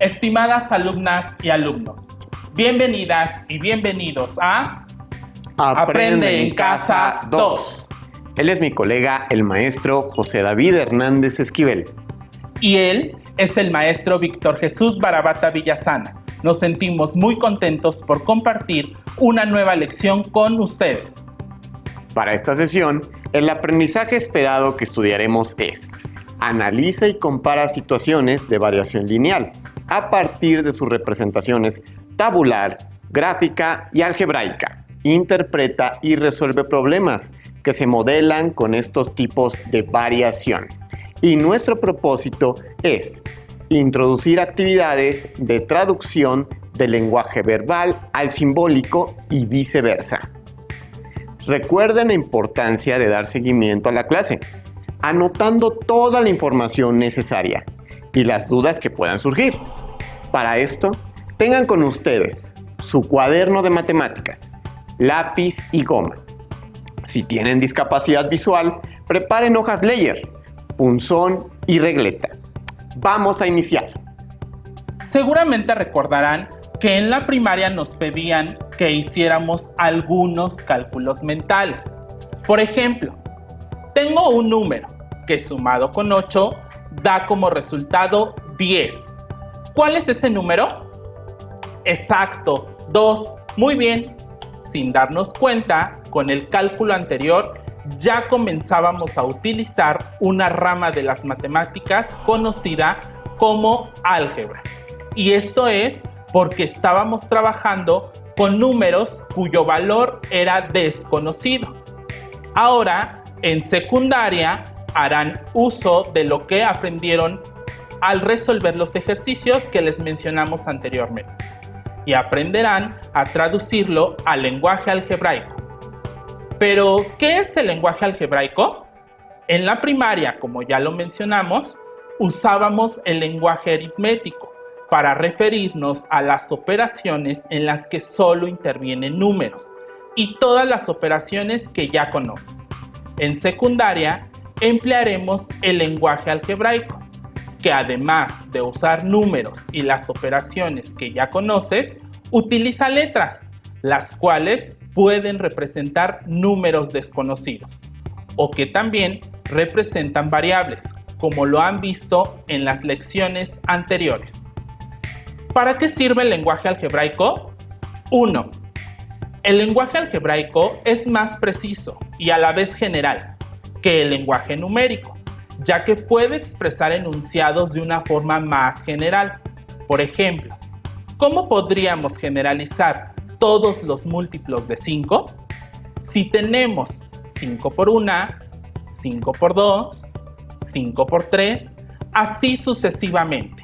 Estimadas alumnas y alumnos, bienvenidas y bienvenidos a Aprende en Casa 2. Él es mi colega, el maestro José David Hernández Esquivel. Y él es el maestro Víctor Jesús Barabata Villasana. Nos sentimos muy contentos por compartir una nueva lección con ustedes. Para esta sesión, el aprendizaje esperado que estudiaremos es: analiza y compara situaciones de variación lineal a partir de sus representaciones tabular, gráfica y algebraica. Interpreta y resuelve problemas que se modelan con estos tipos de variación. Y nuestro propósito es introducir actividades de traducción del lenguaje verbal al simbólico y viceversa. Recuerden la importancia de dar seguimiento a la clase, anotando toda la información necesaria y las dudas que puedan surgir. Para esto, tengan con ustedes su cuaderno de matemáticas, lápiz y goma. Si tienen discapacidad visual, preparen hojas Leyer, punzón y regleta. Vamos a iniciar. Seguramente recordarán que en la primaria nos pedían que hiciéramos algunos cálculos mentales. Por ejemplo, tengo un número que sumado con 8 da como resultado 10. ¿Cuál es ese número? Exacto, 2. Muy bien. Sin darnos cuenta, con el cálculo anterior ya comenzábamos a utilizar una rama de las matemáticas conocida como álgebra. Y esto es porque estábamos trabajando con números cuyo valor era desconocido. Ahora, en secundaria, harán uso de lo que aprendieron al resolver los ejercicios que les mencionamos anteriormente y aprenderán a traducirlo al lenguaje algebraico. Pero, ¿qué es el lenguaje algebraico? En la primaria, como ya lo mencionamos, usábamos el lenguaje aritmético para referirnos a las operaciones en las que solo intervienen números y todas las operaciones que ya conoces. En secundaria, emplearemos el lenguaje algebraico, que además de usar números y las operaciones que ya conoces, utiliza letras, las cuales pueden representar números desconocidos o que también representan variables, como lo han visto en las lecciones anteriores. ¿Para qué sirve el lenguaje algebraico? 1. El lenguaje algebraico es más preciso y a la vez general que el lenguaje numérico, ya que puede expresar enunciados de una forma más general. Por ejemplo, ¿cómo podríamos generalizar todos los múltiplos de 5? Si tenemos 5 por 1, 5 por 2, 5 por 3, así sucesivamente.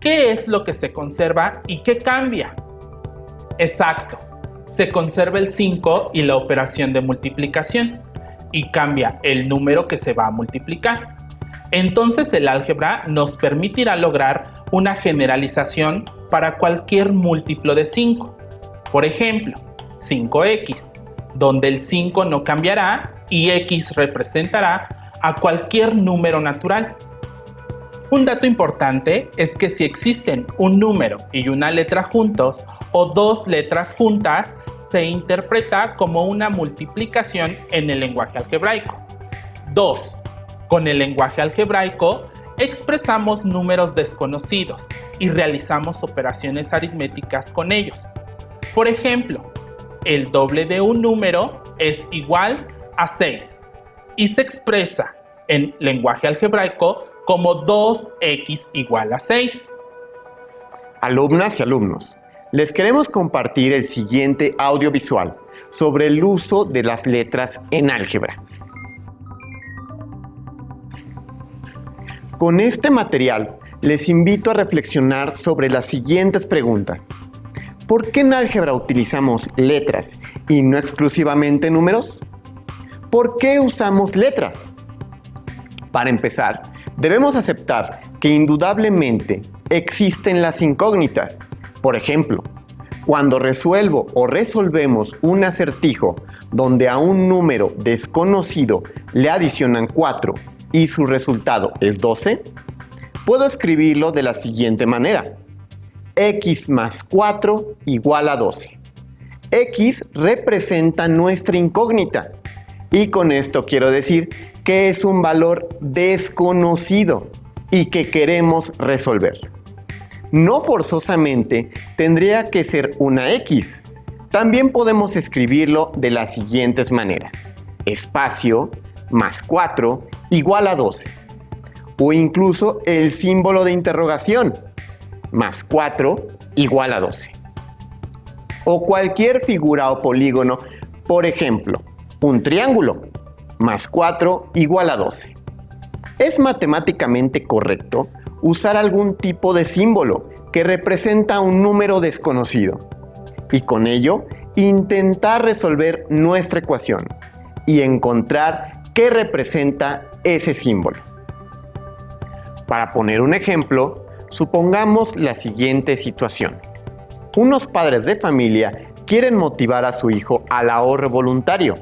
¿Qué es lo que se conserva y qué cambia? Exacto, se conserva el 5 y la operación de multiplicación, y cambia el número que se va a multiplicar. Entonces el álgebra nos permitirá lograr una generalización para cualquier múltiplo de 5. Por ejemplo, 5x, donde el 5 no cambiará y x representará a cualquier número natural. Un dato importante es que si existen un número y una letra juntos o dos letras juntas, se interpreta como una multiplicación en el lenguaje algebraico. 2. Con el lenguaje algebraico expresamos números desconocidos y realizamos operaciones aritméticas con ellos. Por ejemplo, el doble de un número es igual a 6 y se expresa en lenguaje algebraico como 2x igual a 6. Alumnas y alumnos, les queremos compartir el siguiente audiovisual sobre el uso de las letras en álgebra. Con este material, les invito a reflexionar sobre las siguientes preguntas. ¿Por qué en álgebra utilizamos letras y no exclusivamente números? ¿Por qué usamos letras? Para empezar, debemos aceptar que indudablemente existen las incógnitas. Por ejemplo, cuando resuelvo o resolvemos un acertijo donde a un número desconocido le adicionan 4 y su resultado es 12, puedo escribirlo de la siguiente manera. x más 4 igual a 12. X representa nuestra incógnita y con esto quiero decir que es un valor desconocido y que queremos resolver. No forzosamente tendría que ser una X. También podemos escribirlo de las siguientes maneras: espacio más 4 igual a 12. O incluso el símbolo de interrogación, más 4 igual a 12. O cualquier figura o polígono, por ejemplo, un triángulo, más 4 igual a 12. Es matemáticamente correcto usar algún tipo de símbolo que representa un número desconocido y con ello intentar resolver nuestra ecuación y encontrar qué representa ese símbolo. Para poner un ejemplo, supongamos la siguiente situación. Unos padres de familia quieren motivar a su hijo al ahorro voluntario,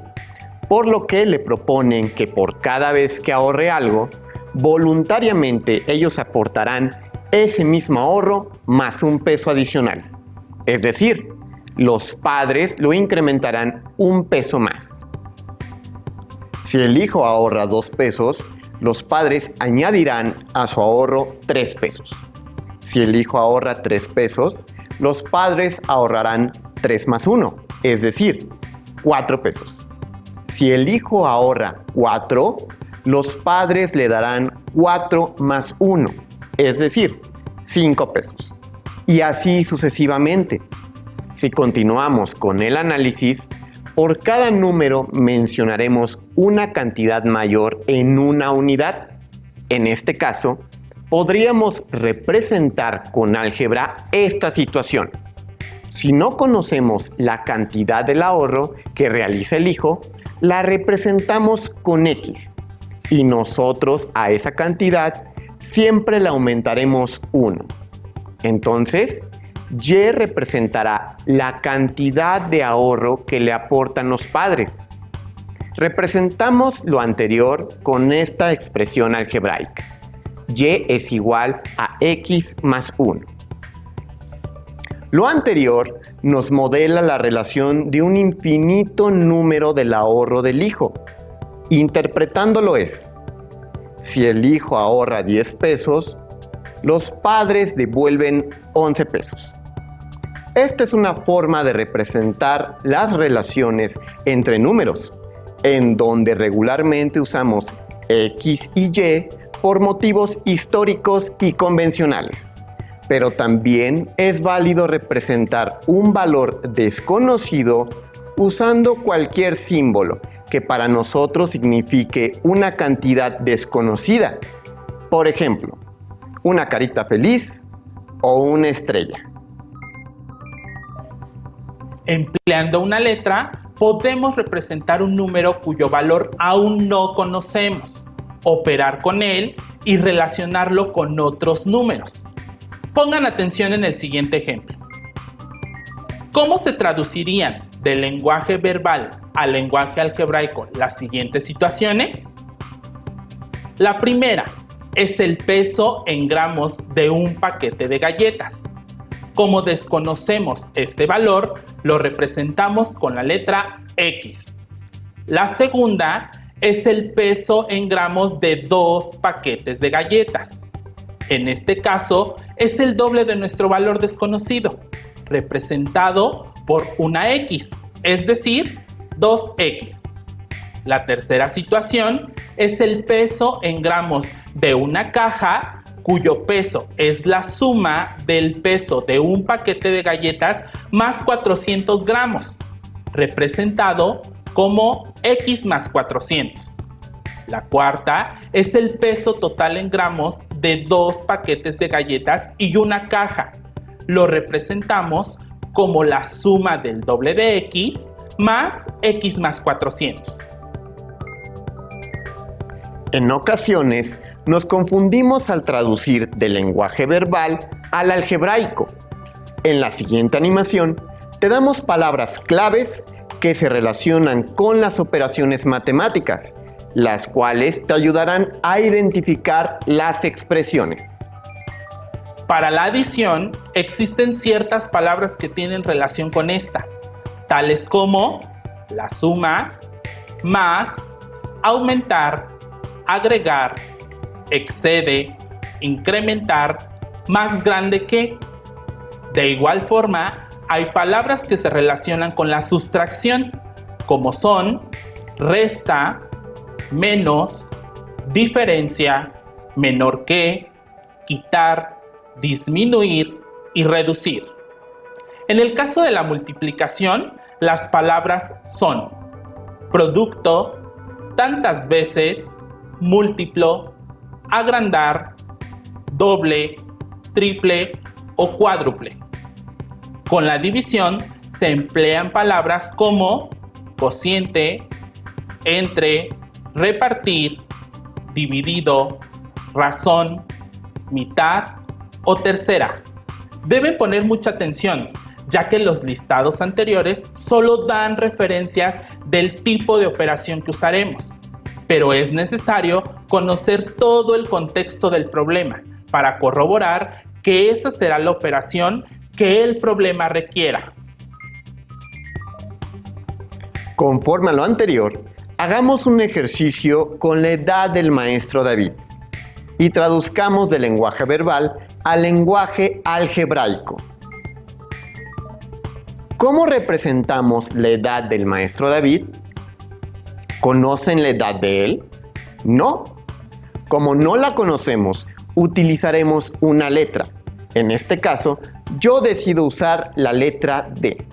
por lo que le proponen que por cada vez que ahorre algo, voluntariamente ellos aportarán ese mismo ahorro más un peso adicional. Es decir, los padres lo incrementarán un peso más. Si el hijo ahorra 2 pesos, los padres añadirán a su ahorro 3 pesos. Si el hijo ahorra 3 pesos, los padres ahorrarán 3 más 1, es decir, 4 pesos. Si el hijo ahorra 4, los padres le darán 4 más 1, es decir, 5 pesos. Y así sucesivamente. Si continuamos con el análisis, por cada número mencionaremos una cantidad mayor en una unidad. En este caso, podríamos representar con álgebra esta situación. Si no conocemos la cantidad del ahorro que realiza el hijo, la representamos con X. Y nosotros a esa cantidad siempre le aumentaremos 1. Entonces, Y representará la cantidad de ahorro que le aportan los padres. Representamos lo anterior con esta expresión algebraica. Y es igual a X más 1. Lo anterior nos modela la relación de un infinito número del ahorro del hijo. Interpretándolo es: si el hijo ahorra 10 pesos, los padres devuelven 11 pesos. Esta es una forma de representar las relaciones entre números, en donde regularmente usamos X y Y por motivos históricos y convencionales. Pero también es válido representar un valor desconocido usando cualquier símbolo que para nosotros signifique una cantidad desconocida. Por ejemplo, una carita feliz o una estrella. Empleando una letra, podemos representar un número cuyo valor aún no conocemos, operar con él y relacionarlo con otros números. Pongan atención en el siguiente ejemplo. ¿Cómo se traducirían del lenguaje verbal al lenguaje algebraico las siguientes situaciones? La primera es el peso en gramos de un paquete de galletas. Como desconocemos este valor, lo representamos con la letra X. La segunda es el peso en gramos de 2 paquetes de galletas. En este caso, es el doble de nuestro valor desconocido, representado por una X, es decir, 2X. La tercera situación es el peso en gramos de una caja cuyo peso es la suma del peso de un paquete de galletas más 400 gramos, representado como X más 400. La cuarta es el peso total en gramos de 2 paquetes de galletas y una caja. Lo representamos como la suma del doble de X más X más 400. En ocasiones nos confundimos al traducir del lenguaje verbal al algebraico. En la siguiente animación te damos palabras claves que se relacionan con las operaciones matemáticas, las cuales te ayudarán a identificar las expresiones. Para la adición, existen ciertas palabras que tienen relación con esta, tales como la suma, más, aumentar, agregar, excede, incrementar, más grande que. De igual forma, hay palabras que se relacionan con la sustracción, como son resta, menos, diferencia, menor que, quitar, disminuir y reducir. En el caso de la multiplicación, las palabras son producto, tantas veces, múltiplo, agrandar, doble, triple o cuádruple. Con la división se emplean palabras como cociente, entre, repartir, dividido, razón, mitad o tercera. Deben poner mucha atención, ya que los listados anteriores solo dan referencias del tipo de operación que usaremos, pero es necesario conocer todo el contexto del problema para corroborar que esa será la operación que el problema requiera. Conforme a lo anterior, hagamos un ejercicio con la edad del maestro David y traduzcamos del lenguaje verbal al lenguaje algebraico. ¿Cómo representamos la edad del maestro David? ¿Conocen la edad de él? No. Como no la conocemos, utilizaremos una letra. En este caso, yo decido usar la letra D.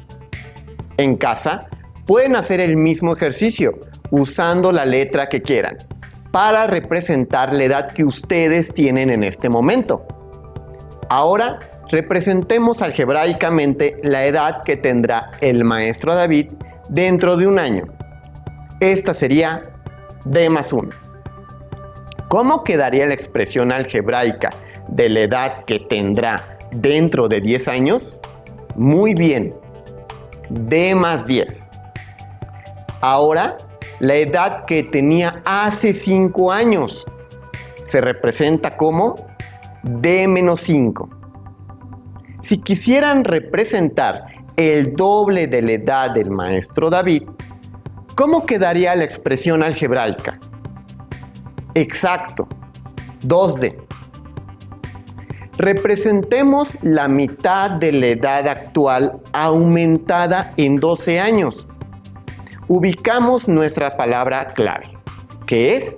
En casa, pueden hacer el mismo ejercicio usando la letra que quieran para representar la edad que ustedes tienen en este momento. Ahora, representemos algebraicamente la edad que tendrá el maestro David dentro de un año. Esta sería D más 1. ¿Cómo quedaría la expresión algebraica de la edad que tendrá dentro de 10 años? Muy bien, D más 10. Ahora, la edad que tenía hace 5 años se representa como D menos 5. Si quisieran representar el doble de la edad del maestro David, ¿cómo quedaría la expresión algebraica? Exacto, 2D. Representemos la mitad de la edad actual aumentada en 12 años. Ubicamos nuestra palabra clave, que es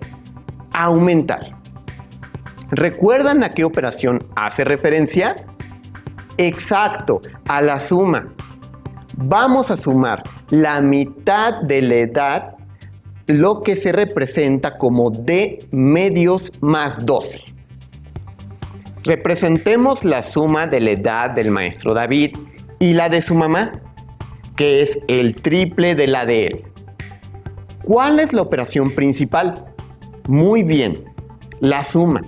aumentar. ¿Recuerdan a qué operación hace referencia? Exacto, a la suma. Vamos a sumar la mitad de la edad, lo que se representa como D medios más 12. Representemos la suma de la edad del maestro David y la de su mamá, que es el triple de la de él. ¿Cuál es la operación principal? Muy bien, la suma.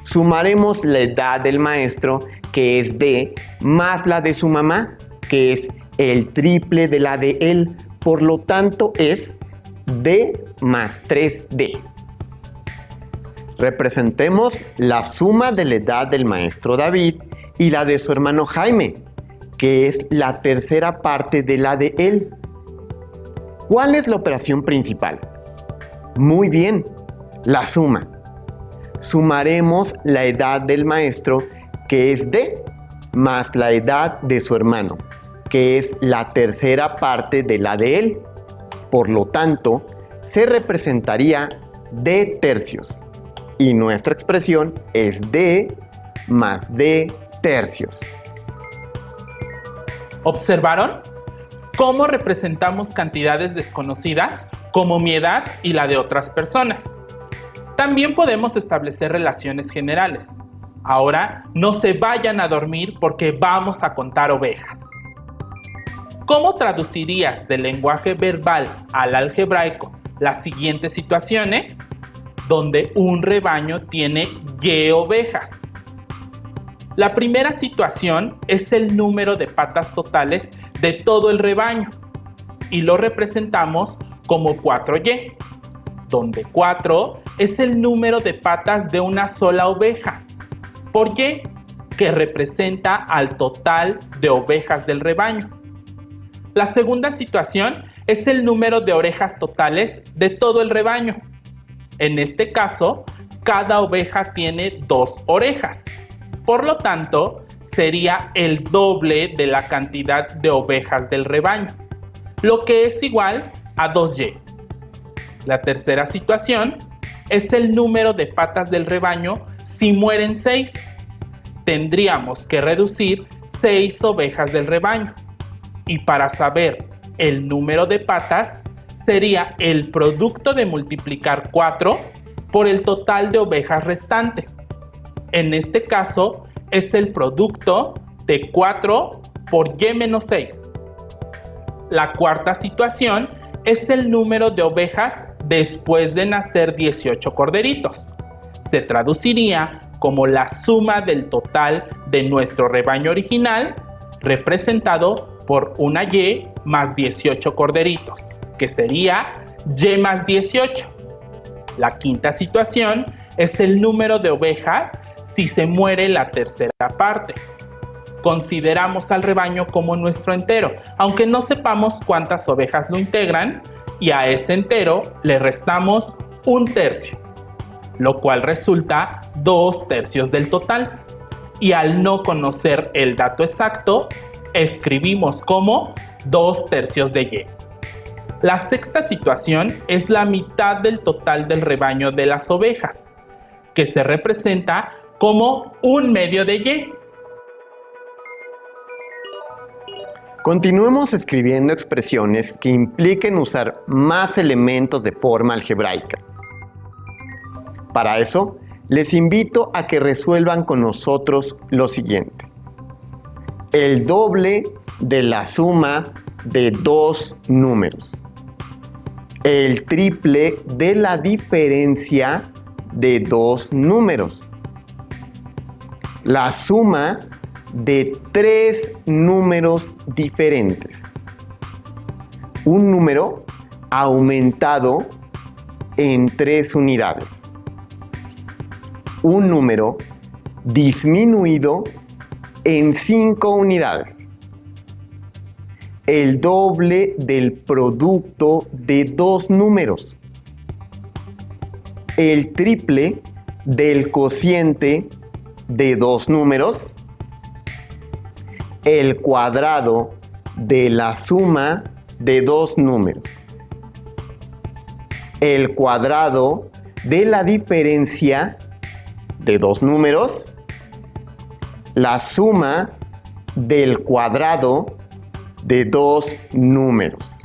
Sumaremos la edad del maestro, que es D, más la de su mamá, que es el triple de la de él. Por lo tanto, es D más 3D. Representemos la suma de la edad del maestro David y la de su hermano Jaime, que es la tercera parte de la de él. ¿Cuál es la operación principal? Muy bien, la suma. Sumaremos la edad del maestro, que es D, más la edad de su hermano, que es la tercera parte de la de él. Por lo tanto, se representaría D tercios. Y nuestra expresión es D más D tercios. ¿Observaron cómo representamos cantidades desconocidas como mi edad y la de otras personas? También podemos establecer relaciones generales. Ahora no se vayan a dormir porque vamos a contar ovejas. ¿Cómo traducirías del lenguaje verbal al algebraico las siguientes situaciones? Donde un rebaño tiene Y ovejas. La primera situación es el número de patas totales de todo el rebaño y lo representamos como 4Y, donde 4 es el número de patas de una sola oveja. Por Y que representa al total de ovejas del rebaño. La segunda situación es el número de orejas totales de todo el rebaño. En este caso, cada oveja tiene 2 orejas. Por lo tanto, sería el doble de la cantidad de ovejas del rebaño, lo que es igual a 2y. La tercera situación es el número de patas del rebaño si mueren 6. Tendríamos que reducir 6 ovejas del rebaño. Y para saber el número de patas, sería el producto de multiplicar 4 por el total de ovejas restante. En este caso, es el producto de 4 por y menos 6. La cuarta situación es el número de ovejas después de nacer 18 corderitos. Se traduciría como la suma del total de nuestro rebaño original, representado por una y más 18 corderitos, que sería y más 18. La quinta situación es el número de ovejas si se muere la tercera parte. Consideramos al rebaño como nuestro entero, aunque no sepamos cuántas ovejas lo integran, y a ese entero le restamos 1/3, lo cual resulta 2/3 del total. Y al no conocer el dato exacto, escribimos como 2/3 de y. La sexta situación es la mitad del total del rebaño de las ovejas, que se representa como 1/2 de y. Continuemos escribiendo expresiones que impliquen usar más elementos de forma algebraica. Para eso, les invito a que resuelvan con nosotros lo siguiente. El doble de la suma de 2 números. El triple de la diferencia de 2 números. La suma de 3 números diferentes. Un número aumentado en 3 unidades. Un número disminuido en 5 unidades. El doble del producto de 2 números. El triple del cociente de 2 números. El cuadrado de la suma de 2 números. El cuadrado de la diferencia de 2 números. La suma del cuadrado de 2 números.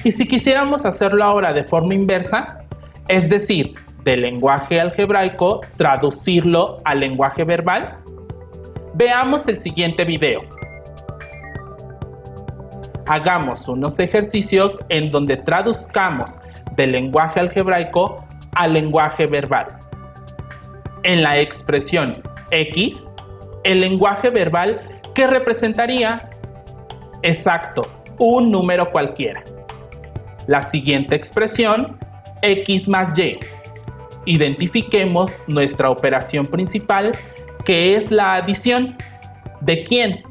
Y si quisiéramos hacerlo ahora de forma inversa, es decir, del lenguaje algebraico traducirlo al lenguaje verbal, veamos el siguiente video. Hagamos unos ejercicios en donde traduzcamos del lenguaje algebraico al lenguaje verbal. En la expresión X, el lenguaje verbal, ¿qué representaría? Exacto, un número cualquiera. La siguiente expresión, X más Y. Identifiquemos nuestra operación principal, que es la adición. ¿De quién?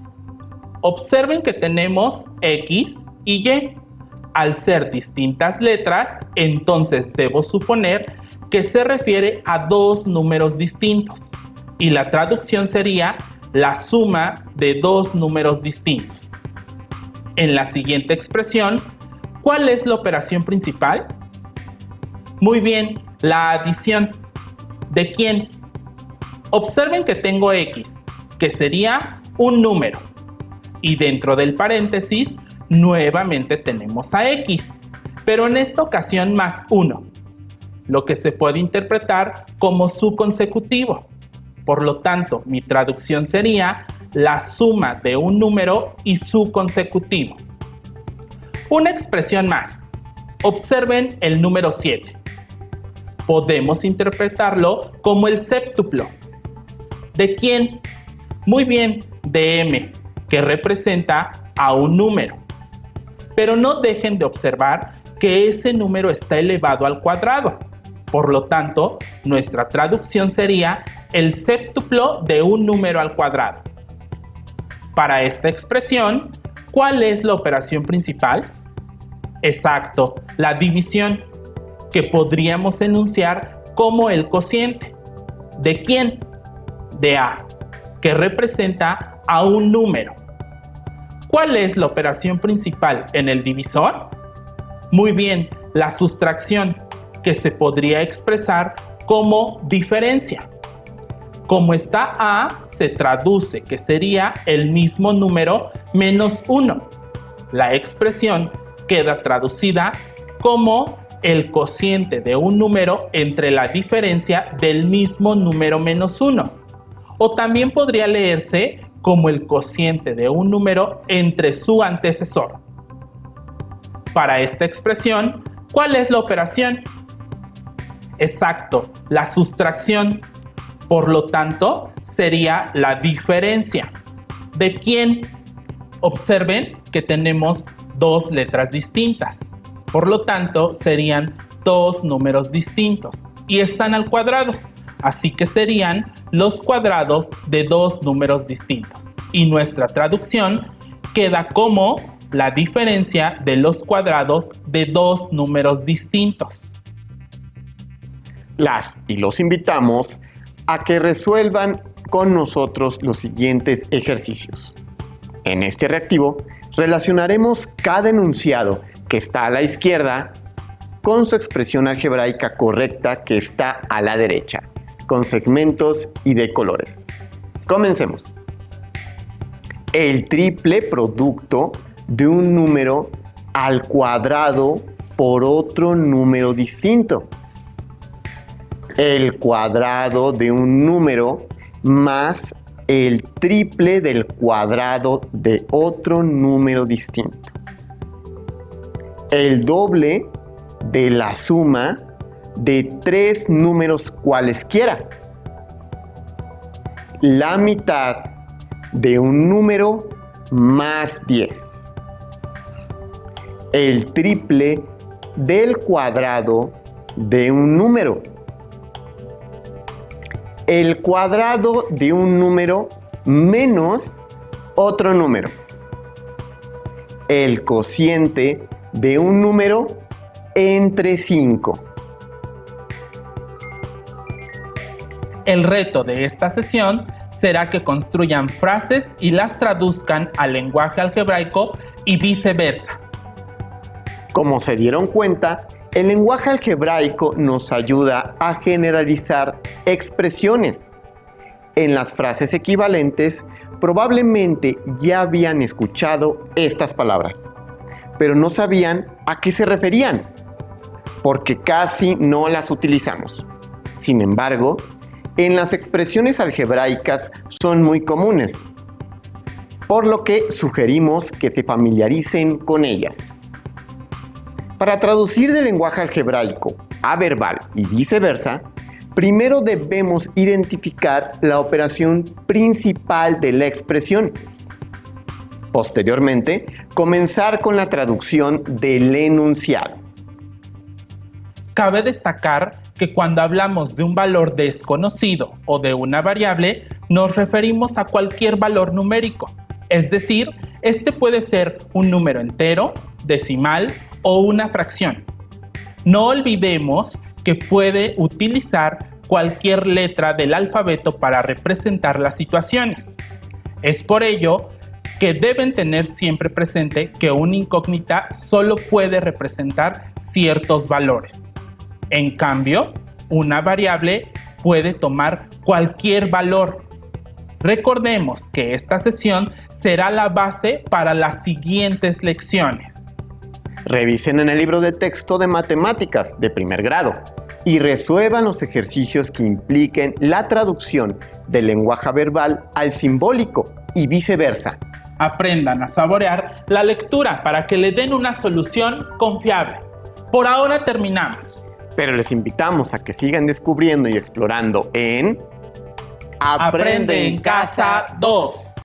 Observen que tenemos X y Y. Al ser distintas letras, entonces debo suponer que se refiere a 2 números distintos. Y la traducción sería la suma de 2 números distintos. En la siguiente expresión, ¿cuál es la operación principal? Muy bien, la adición. ¿De quién? Observen que tengo X, que sería un número. Y dentro del paréntesis, nuevamente tenemos a X, pero en esta ocasión más 1, lo que se puede interpretar como su consecutivo. Por lo tanto, mi traducción sería la suma de un número y su consecutivo. Una expresión más. Observen el número 7. Podemos interpretarlo como el séptuplo. ¿De quién? Muy bien, de m, que representa a un número. Pero no dejen de observar que ese número está elevado al cuadrado. Por lo tanto, nuestra traducción sería el séptuplo de un número al cuadrado. Para esta expresión, ¿cuál es la operación principal? Exacto, la división, que podríamos enunciar como el cociente. ¿De quién? De A, que representa a un número. ¿Cuál es la operación principal en el divisor? Muy bien, la sustracción, que se podría expresar como diferencia. Como está A, se traduce que sería el mismo número menos 1. La expresión queda traducida como el cociente de un número entre la diferencia del mismo número menos 1. O también podría leerse como el cociente de un número entre su antecesor. Para esta expresión, ¿cuál es la operación? Exacto, la sustracción. Por lo tanto, sería la diferencia. ¿De quién? Observen que tenemos dos letras distintas. Por lo tanto, serían dos números distintos y están al cuadrado. Así que serían los cuadrados de dos números distintos. Y nuestra traducción queda como la diferencia de los cuadrados de dos números distintos. Las y los invitamos a que resuelvan con nosotros los siguientes ejercicios. En este reactivo, relacionaremos cada enunciado que está a la izquierda con su expresión algebraica correcta que está a la derecha, con segmentos y de colores. Comencemos. El triple producto de un número al cuadrado por otro número distinto. El cuadrado de un número más el triple del cuadrado de otro número distinto. El doble de la suma de tres números cualesquiera. La mitad de un número más 10. El triple del cuadrado de un número. El cuadrado de un número menos otro número. El cociente de un número entre 5. El reto de esta sesión será que construyan frases y las traduzcan al lenguaje algebraico y viceversa. Como se dieron cuenta, el lenguaje algebraico nos ayuda a generalizar expresiones. En las frases equivalentes, probablemente ya habían escuchado estas palabras, pero no sabían a qué se referían, porque casi no las utilizamos. Sin embargo, en las expresiones algebraicas son muy comunes, por lo que sugerimos que se familiaricen con ellas. Para traducir del lenguaje algebraico a verbal y viceversa, primero debemos identificar la operación principal de la expresión. Posteriormente, comenzar con la traducción del enunciado. Cabe destacar que cuando hablamos de un valor desconocido o de una variable, nos referimos a cualquier valor numérico. Es decir, este puede ser un número entero, decimal o una fracción. No olvidemos que puede utilizar cualquier letra del alfabeto para representar las situaciones. Es por ello que deben tener siempre presente que una incógnita solo puede representar ciertos valores. En cambio, una variable puede tomar cualquier valor. Recordemos que esta sesión será la base para las siguientes lecciones. Revisen en el libro de texto de matemáticas de primer grado y resuelvan los ejercicios que impliquen la traducción del lenguaje verbal al simbólico y viceversa. Aprendan a saborear la lectura para que le den una solución confiable. Por ahora terminamos. Pero les invitamos a que sigan descubriendo y explorando en Aprende en Casa 2.